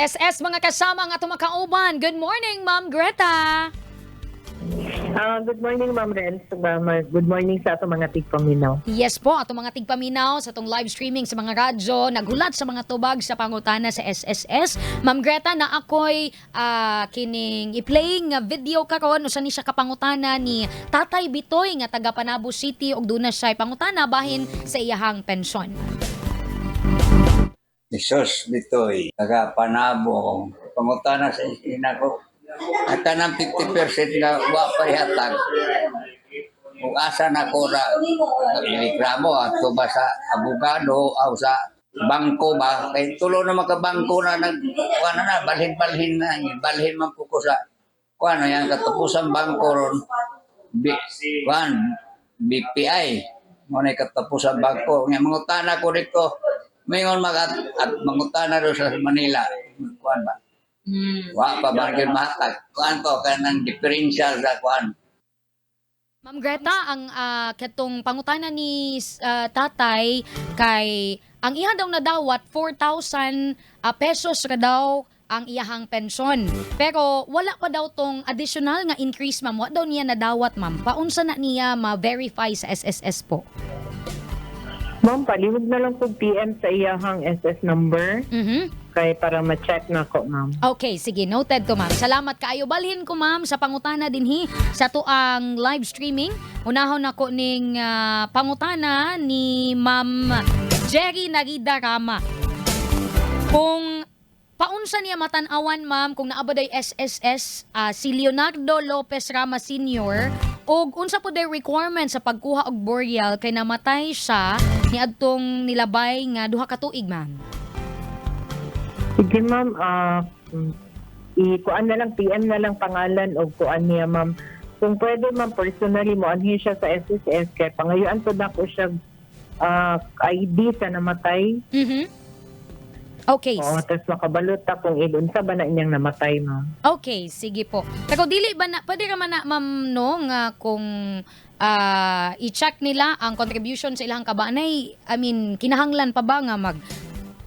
SSS mga kasama nga tumakauban. Good morning, Ma'am Greta. Good morning, Ma'am Renz. Good morning sa ato mga tigpaminaw. Yes po, ato mga tigpaminaw sa tong live streaming sa mga radyo, nagulat sa mga tubag sa pangutana sa SSS. Ma'am Greta, na ako'y kining i-playing video karon usa ni siya kapangutana ni Tatay Bitoy nga taga Panabo City ug duna siya pangutana bahin sa iyahang pensyon. Isos Bitoy, taga Panabo, pangutana sa ina ko. At tanang 50% na wa pa ihatag. Kung asa na ko na ilikramo, ato ba sa abogado o sa bangko ba? Kaya tulo na makabangko na balhin-balhin na. Balhin man po ko sa yan, katapusan bangko ron. BPI. Muna katapusan bangko. Nga mangutana ko dito, mayroon mangutana rin sa Manila. Kuan ba? Wa pa bagay mahatag. Kuan to kanang differential sa kuan. Ma'am Greta, ang katong pangutana ni tatay kay ang iya daw nadawat 4,000 pesos ra daw ang iyahang pensyon. Pero wala pa daw tong additional nga increase, ma'am. Wa daw niya nadawat, ma'am. Paunsa na niya ma-verify sa SSS po? Ma'am, paliwag na lang po PM sa iyahang SS number. Kay para ma-check na ko, ma'am. Okay, sige. Noted to, ma'am. Salamat kaayo. Balhin ko, ma'am, sa pangutana dinhi sa tuang live streaming. Unahon ako ning pangutana ni Ma'am Jerry Narida Rama. Kung paunsa niya matan-awan, ma'am, kung naabaday SSS si Leonardo Lopez Rama Sr. og unsa po day requirement sa pagkuha og burial kay namatay siya ni adtong nilabay nga duha ka tuig, ma'am. Sige, ma'am. Kuan na lang, PM na lang pangalan o kuan niya, ma'am. Kung pwede, ma'am, personally mo anhin siya sa SSS kay pangayuan to na ko siya ID sa namatay. Okay. Oo, tapos makabalot ta kung ilun sa ba na inyang namatay, ma'am. Okay, sige po. Pero dili ba na, pwede naman na, ma'am, no, nga kung i-check nila ang contribution sa ilang kabanay, I mean, kinahanglan pa ba nga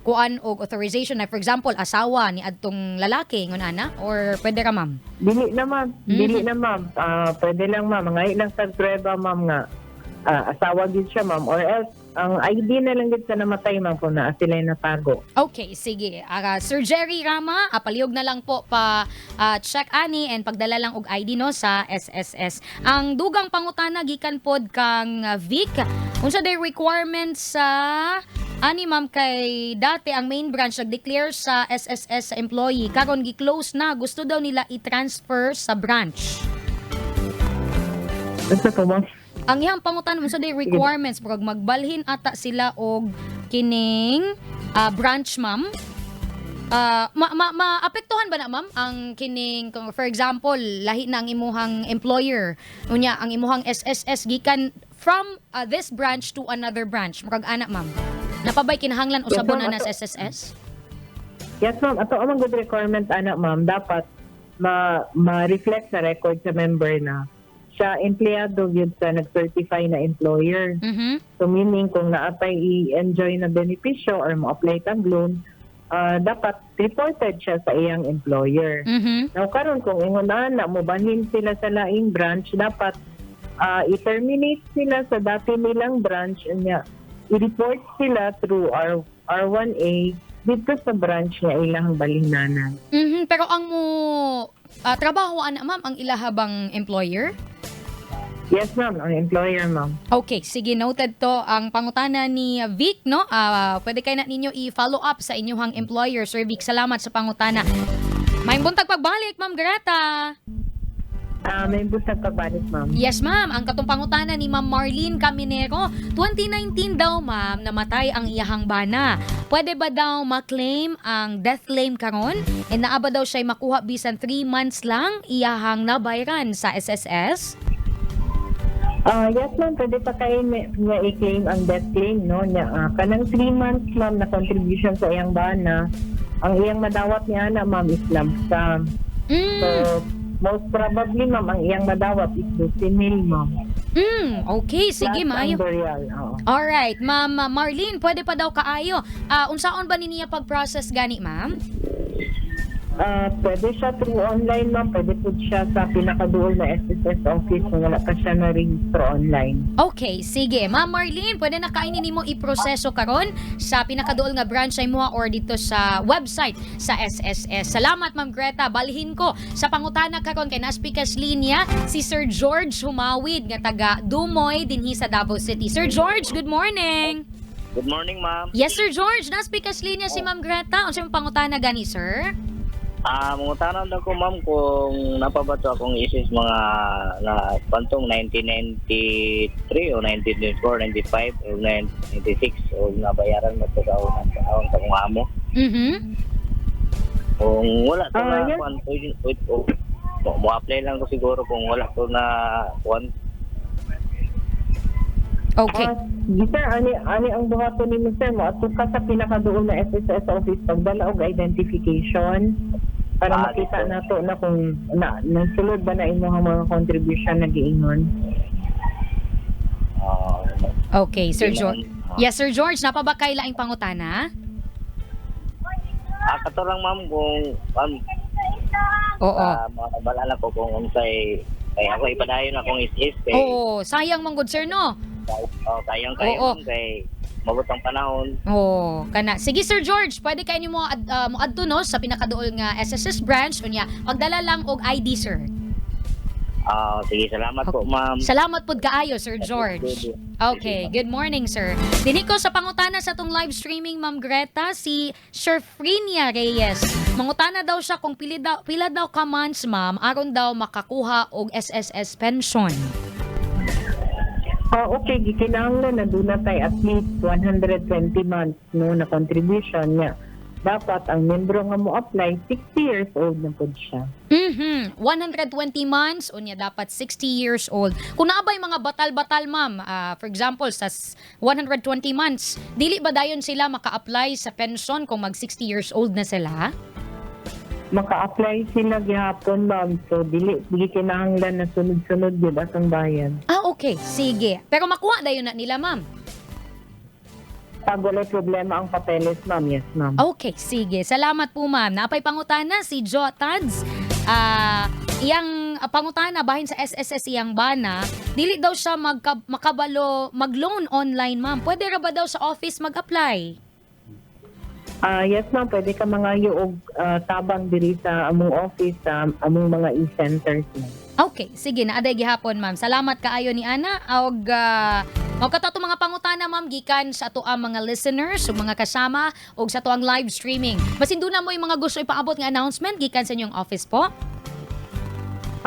kuan og authorization na, for example, asawa ni adtong lalaki ngon ana, or pwede ra, ma'am? Dili na, ma'am. Dili na, ma'am. Pwede lang, ma'am. Ngay lang sa prueba, ma'am, nga asawa gid siya, ma'am, or else ang ID na lang gid sa namatay, ma'am, kung naa sila natago. Okay, sige. Sir Jerry Rama, palihog na lang po pa check ani and pagdala lang og ID no sa SSS. Ang dugang pangutana gikan pod kang Vic, unsa day requirements sa ani, ma'am, kay dati ang main branch nag-declare sa SSS sa employee, karon gi-close na, gusto daw nila i-transfer sa branch. Basta to, ma'am. Ang iyang pangutan mo sa day requirements, pag magbalhin ata sila og kining branch, ma'am. Maapektuhan ba na, ma'am, ang kining, for example, lahi na ang imuhang employer, unya ang imuhang SSS gikan from this branch to another branch, murag ana, ma'am. Napabay kinahanglan usabon na sa SSS? Yes, ma'am. Ato amang good requirement, anak, ma'am. Dapat ma-reflect sa record sa member na siya empleyado yun sa nag-certify na employer. So meaning kung naapay i-enjoy na benepisyo or ma-apply tag loan, dapat reported siya sa iyang employer. Now karon kung ingunahan na mo banhin sila sa laing branch, dapat i-terminate sila sa dati nilang branch niya. I-report sila through R1A dito sa branch nga ilang balihnanan. Pero ang mo trabahoan na, ma'am, ang ilahabang employer? Yes, ma'am. Ang employer, ma'am. Okay, sige, noted to ang pangutana ni Vic, no? Pwede kayo na ninyo i-follow up sa inyong employer. Sir Vic, salamat sa pangutana. May buntag pagbalik, Ma'am Greta. May buntag pagbalik, ma'am. Yes, ma'am. Ang katong pangutana ni Ma'am Marlene Caminero, 2019 daw, ma'am, namatay ang iyahang bana. Pwede ba daw ma-claim ang death claim karon? E naaba daw siya makuha bisan 3 months lang iyahang nabayran sa SSS? Yes, ma'am. Pwede pa kayo nga i-claim ang death claim, no? Kanang 3 months, ma'am, na contribution sa iyang bana, ang iyang madawat niya na, ma'am, is lump sum. So, most probably, ma'am, ang iyang madawat is 12 mil, ma'am. Okay, sige, Plus maayo. ang burial. Oo. Alright, Ma'am Marlene, pwede pa daw kaayo. Unsaon ba niya pag-process gani, ma'am? Pwede siya through online, ma'am. Pwede po siya sa pinakaduol na SSS office kung wala pa siya na-register online. Okay, sige. Ma'am Marlene, pwede na kainin nimo iproseso karon sa pinakaduol nga branch ay mo or dito sa website sa SSS. Salamat, Ma'am Greta. Balhin ko sa pangutana karon kay naspikas linya si Sir George Humawid nga taga Dumoy dinhi sa Davao City. Sir George, good morning. Good morning, ma'am. Yes, Sir George. Naspikas linya si Ma'am Greta. Unsa imong pangutana gani, sir? Mungutanan daw ko, ma'am, kung napabato akong isis mga na pantong 1993 o 1994, 95 o 1996 o nabayaran mo ito sa unang taon sa kong amo. Kung wala to na yes. mo-apply lang ko siguro kung wala to na one. Okay. Sir, ani ang buhaton ni Mr. mo at ka sa pinakaduol na SSS office pagdala og identification para makita nato na kung nagsulod ba na imong mga contribution na giingon. Okay, Sir George. Yes, Sir George, napabakay laing pangutana? Kato lang, ma'am, kung Oo. malala ko kung unsay kay ako ipadayon akong isis kay Oo, sayang man gud, sir, no? sayang kayo, Oo. ma'am, kay mabutang panahon. Oh, kana. Sige, Sir George, pwede kayo mo adto no sa pinakaduol nga SSS branch unya. Magdala lang og ID, sir. Sige, salamat po, ma'am. Salamat pud kaayo, Sir George. Okay, good morning, sir. Dini ko sa pangutana sa tong live streaming, Ma'am Greta, si Sherfrinia Reyes. Mangutana daw siya kung pila daw ka months, ma'am, aron daw makakuha og SSS pension. Okay, gikinahanglan na doon na tayo at least 120 months no na contribution niya. Dapat ang membro nga mo apply 60 years old na po siya. 120 months unya dapat 60 years old. Kung naabay mga batal-batal, ma'am, for example sa 120 months, dili ba dayon sila maka-apply sa pension kung mag 60 years old na sila? Maka-apply sila gihapon, ma'am. So, dili kinahanglan na sunod-sunod yun atong bayan. Okay, sige. Pero makuha dayon na nila, ma'am. Pag walay problema ang papeles, ma'am. Yes, ma'am. Okay, sige. Salamat po, ma'am. Napay pangutana si Jo Tads. Iyang pangutana bahin sa SSS iyang bana, dili daw siya makabalo mag-loan online, ma'am. Pwede ra ba daw sa office mag-apply? Yes, ma'am. Pwede ka mga yung tabang diri sa among office, sa among mga e-centers, ma'am. Okay, sige. Naaday gihapon, ma'am. Salamat kaayo ni Ana. Og katato mga pangutana, ma'am, gikan sa ato ang mga listeners, ug mga kasama, og sa ato ang live streaming. Masinduna mo yung mga gusto ipaabot nga announcement gikan sa inyong office po?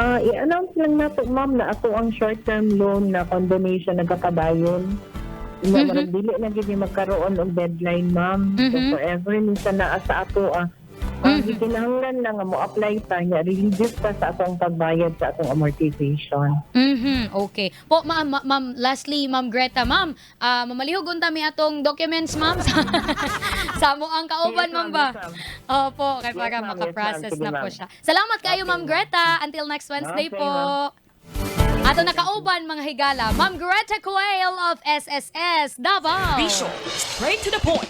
I-announce lang nato, ma'am, na ato ang short-term loan na condonation nagkapadayon. Marag dili na gid magkaroon og deadline, ma'am. So forever minsan naa sa ato kinahanglan lang nga mo apply ta nya reduce pa sa atong pagbayad sa atong amortization. Okay. Po, ma'am, lastly, Ma'am Greta, ma'am, mamalihog unta mi atong documents, ma'am, sa mo ang kauban, Yes, ma'am ma'am, ba? yes, ma'am. Opo, kay Yes, para ma'am, makaprocess yes, ma'am. na Sige, po ma'am. siya. Salamat kayo, Okay, Ma'am Greta. Until next Wednesday Okay, po. ma'am. Ato nakauban, mga higala, Ma'am Greta Coel of SSS Davao. Be short, straight to the point.